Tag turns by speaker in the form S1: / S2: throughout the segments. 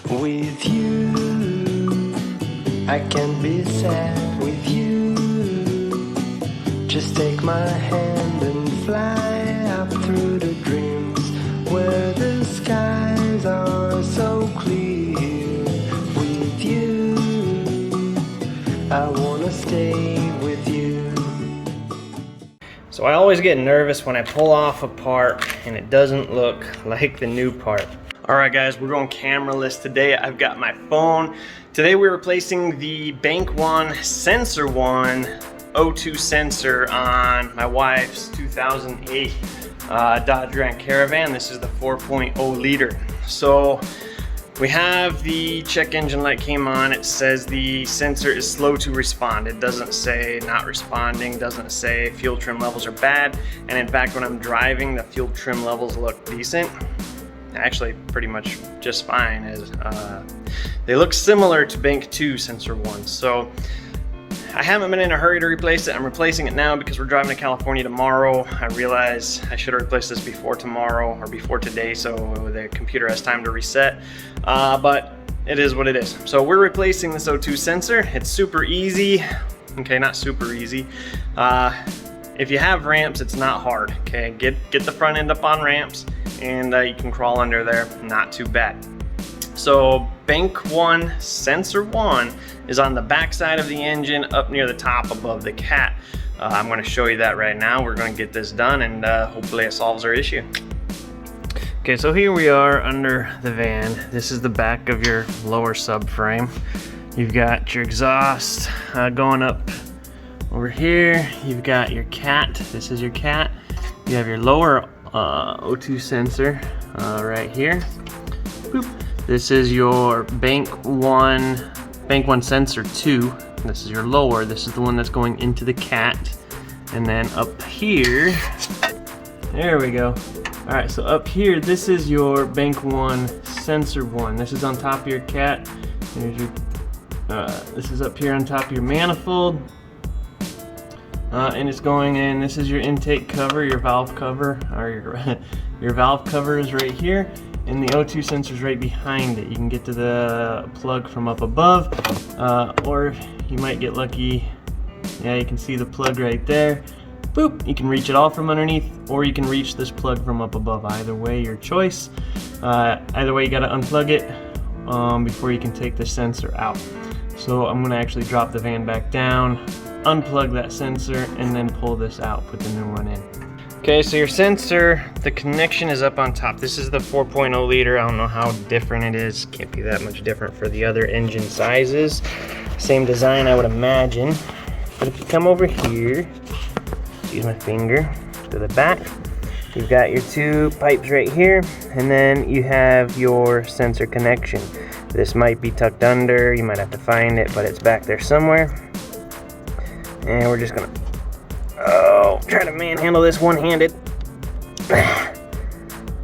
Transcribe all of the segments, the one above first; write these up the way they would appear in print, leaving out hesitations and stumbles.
S1: With you, I can be sad with you. Just take my hand and fly up through the dreams where the skies are so clear. With you, I wanna stay with you.
S2: So I always get nervous when I pull off a part and it doesn't look like the new part. Alright guys, we're going cameraless today. I've got my phone. Today we're replacing the Bank One Sensor One O2 sensor on my wife's 2008 Dodge Grand Caravan. This is the 4.0 liter. So we have the check engine light came on. It says the sensor is slow to respond. It doesn't say not responding, doesn't say fuel trim levels are bad. And in fact, when I'm driving, the fuel trim levels look decent. Actually, pretty much just fine. As they look similar to Bank 2 Sensor 1. So I haven't been in a hurry to replace it. I'm replacing it now because we're driving to California tomorrow. I realize I should have replaced this before tomorrow or before today so the computer has time to reset. But it is what it is. So we're replacing this O2 sensor. It's super easy. Okay, not super easy. If you have ramps, it's not hard. Okay, get the front end up on ramps and you can crawl under there, not too bad. So Bank One Sensor 1 is on the back side of the engine up near the top above the cat. I'm going to show you that right now. We're going to get this done and hopefully it solves our issue. Okay, so here we are under the van. This is the back of your lower subframe. You've got your exhaust going up over here. You've got your cat. This is your cat. You have your lower O2 sensor right here. Boop. This is your Bank One Sensor 2. This is your lower. This is the one that's going into the cat. And then up here, there we go. All right, so up here, this is your Bank One Sensor 1. This is on top of your cat. There's your, this is up here on top of your manifold. And it's going in, this is your intake cover, your valve cover, or your valve cover is right here, and the O2 sensor is right behind it. You can get to the plug from up above, or you might get lucky, yeah, you can see the plug right there. Boop, you can reach it all from underneath, or you can reach this plug from up above. Either way, your choice. Either way, you gotta unplug it before you can take the sensor out. So I'm gonna actually drop the van back down, unplug that sensor, and then pull this out, put the new one in. Okay, so your sensor, the connection is up on top. This is the 4.0 liter. I don't know how different it is. Can't be that much different for the other engine sizes. Same design, I would imagine. But if you come over here, use my finger to the back, you've got your two pipes right here, and then you have your sensor connection. This might be tucked under, you might have to find it, but it's back there somewhere. And we're just gonna, try to manhandle this one-handed.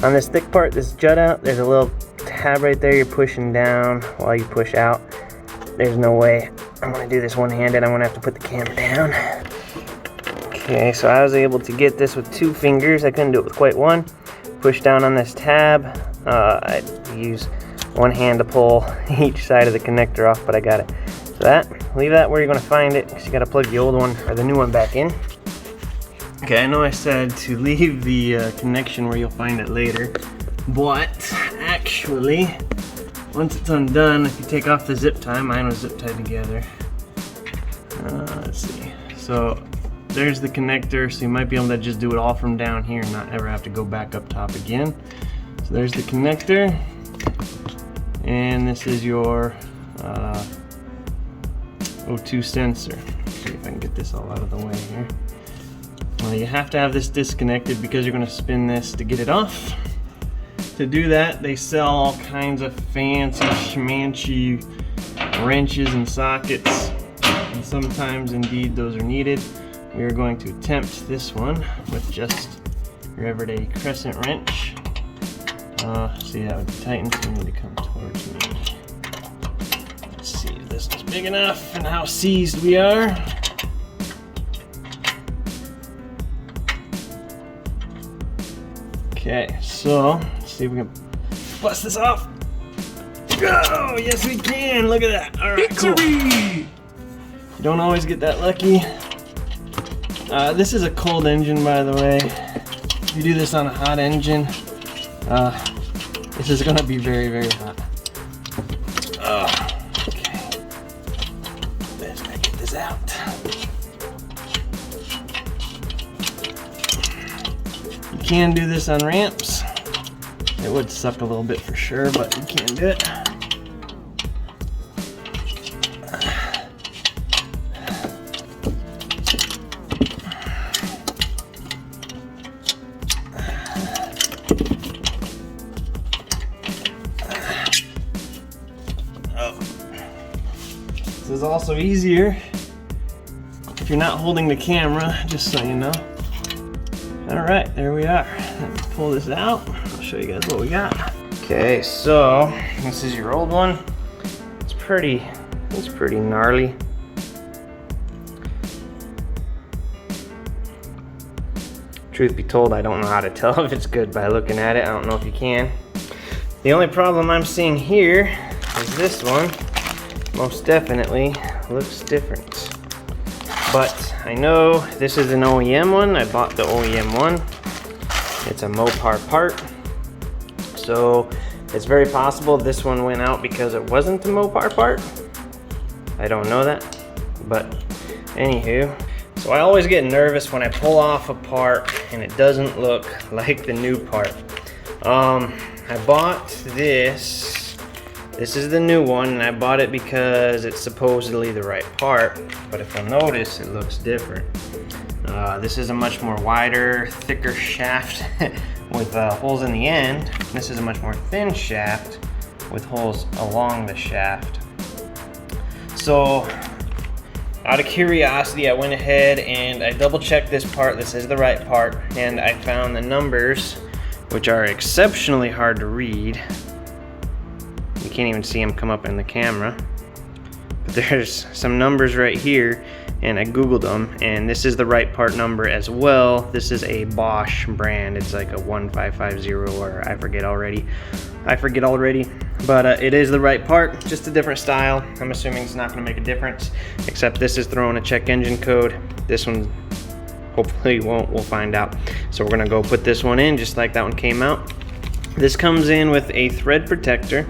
S2: On this thick part, this jut out, there's a little tab right there you're pushing down while you push out. There's no way I'm gonna do this one-handed. I'm gonna have to put the camera down. Okay, so I was able to get this with two fingers. I couldn't do it with quite one. Push down on this tab. I use one hand to pull each side of the connector off, but I got it. So that, leave that where you're gonna find it, because you gotta plug the old one or the new one back in. Okay, I know I said to leave the connection where you'll find it later, but actually, once it's undone, if you take off the zip tie, mine was zip tied together. Let's see. So there's the connector, so you might be able to just do it all from down here and not ever have to go back up top again. So there's the connector, and this is your O2 sensor. Let's see if I can get this all out of the way here. Well, you have to have this disconnected because you're going to spin this to get it off. To do that, they sell all kinds of fancy schmancy wrenches and sockets, and sometimes indeed those are needed. We are going to attempt this one with just your everyday crescent wrench. See how it tightens, so you need to come towards me. Let's see if this is big enough and how seized we are. Okay, so let's see if we can bust this off. Oh, yes we can. Look at that. All right, cool. You don't always get that lucky. This is a cold engine, by the way. If you do this on a hot engine, this is gonna be very, very hot. Okay. Let's get this out. You can do this on ramps. It would suck a little bit for sure, but you can do it. This is also easier if you're not holding the camera, just so you know. All right, there we are. Let me pull this out. I'll show you guys what we got. Okay, so this is your old one. It's pretty gnarly. Truth be told, I don't know how to tell if it's good by looking at it. I don't know if you can. The only problem I'm seeing here is this one. Most definitely looks different. But I know this is an OEM one. I bought the OEM one. It's a Mopar part. So it's very possible this one went out because it wasn't a Mopar part. I don't know that. But anywho, so I always get nervous when I pull off a part and it doesn't look like the new part. I bought this. This is the new one, and I bought it because it's supposedly the right part, but if you'll notice, it looks different. This is a much more wider, thicker shaft with holes in the end. This is a much more thin shaft with holes along the shaft. So, out of curiosity, I went ahead and I double-checked this part. This is the right part, and I found the numbers, which are exceptionally hard to read. You can't even see them come up in the camera. But there's some numbers right here, and I googled them, and this is the right part number as well. This is a Bosch brand. It's like a 1550, or I forget already. But it is the right part, just a different style. I'm assuming it's not gonna make a difference, except this is throwing a check engine code. This one hopefully won't, we'll find out. So we're gonna go put this one in just like that one came out. This comes in with a thread protector,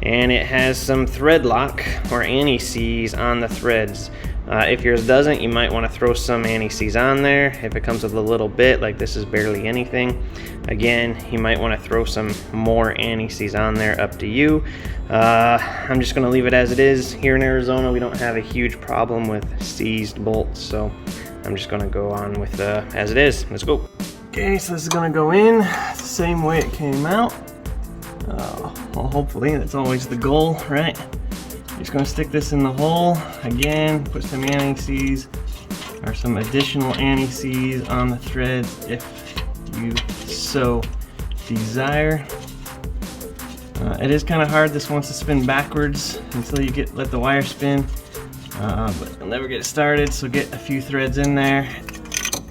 S2: and it has some thread lock or anti-seize on the threads. If yours doesn't, you might want to throw some anti-seize on there. If it comes with a little bit, like this is barely anything, again, you might want to throw some more anti-seize on there, up to you. I'm just going to leave it as it is. Here in Arizona, we don't have a huge problem with seized bolts, so I'm just going to go on with as it is. Let's go. Okay, so this is going to go in the same way it came out. Well, hopefully, that's always the goal, right? Just gonna stick this in the hole again, put some anti-seize or some additional anti-seize on the threads if you so desire. It is kind of hard. This wants to spin backwards until you let the wire spin, but you'll never get started. So get a few threads in there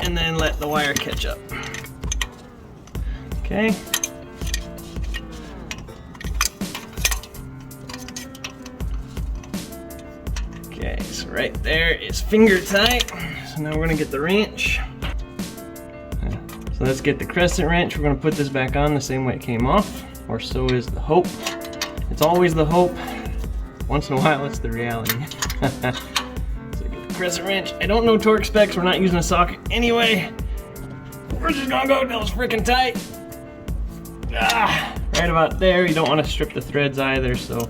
S2: and then let the wire catch up. Okay. Okay, so right there is finger tight. So now we're gonna get the wrench. So let's get the crescent wrench. We're gonna put this back on the same way it came off, or so is the hope. It's always the hope. Once in a while, it's the reality. So get the crescent wrench. I don't know torque specs. We're not using a socket anyway. We're just gonna go till it's freaking tight. Right about there. You don't want to strip the threads either, so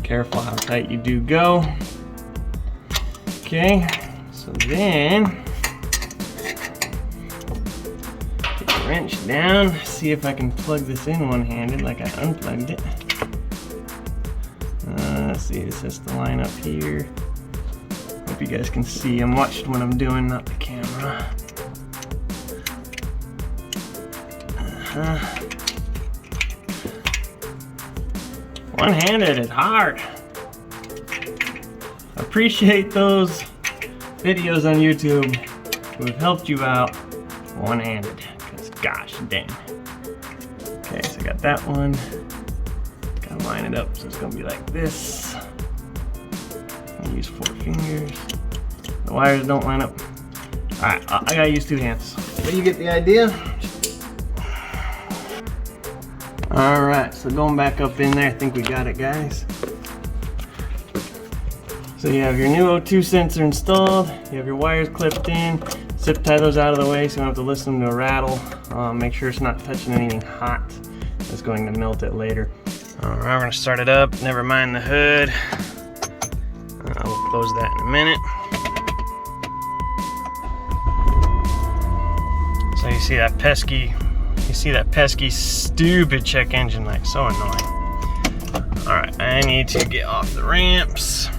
S2: careful how tight you do go. Okay, so then get the wrench down, see if I can plug this in one-handed like I unplugged it. Let's see, this has to line up here. Hope you guys can see. I'm watching what I'm doing, not the camera. One-handed is hard. Appreciate those videos on YouTube who have helped you out one-handed, because gosh dang. Okay, so I got that one. Got line it up. So it's gonna be like this. I'll use 4 fingers. The wires don't line up. All right, I gotta use 2 hands. But you get the idea. All right, so going back up in there, I think we got it, guys. So you have your new O2 sensor installed, you have your wires clipped in, zip tie those out of the way so you don't have to listen to a rattle. Make sure it's not touching anything hot that's going to melt it later. All right, we're gonna start it up, never mind the hood. We'll close that in a minute. So you see that pesky, stupid check engine light, so annoying. All right, I need to get off the ramps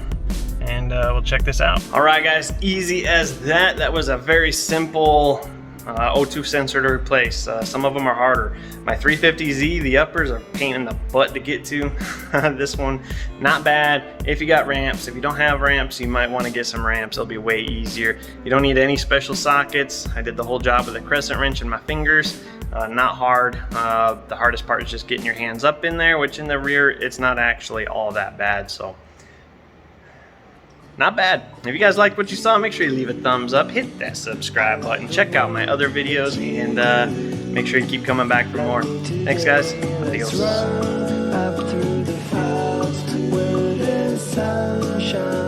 S2: and we'll check this out. All right guys, easy as that. That was a very simple O2 sensor to replace. Some of them are harder. My 350Z, the uppers are a pain in the butt to get to. This one, not bad if you got ramps. If you don't have ramps, you might want to get some ramps. It'll be way easier. You don't need any special sockets. I did the whole job with a crescent wrench in my fingers. Not hard. The hardest part is just getting your hands up in there, which in the rear, it's not actually all that bad. So not bad. If you guys liked what you saw, make sure you leave a thumbs up, hit that subscribe button, check out my other videos, and make sure you keep coming back for more. Thanks guys. Adios.
S1: Up through the clouds where the sun shines.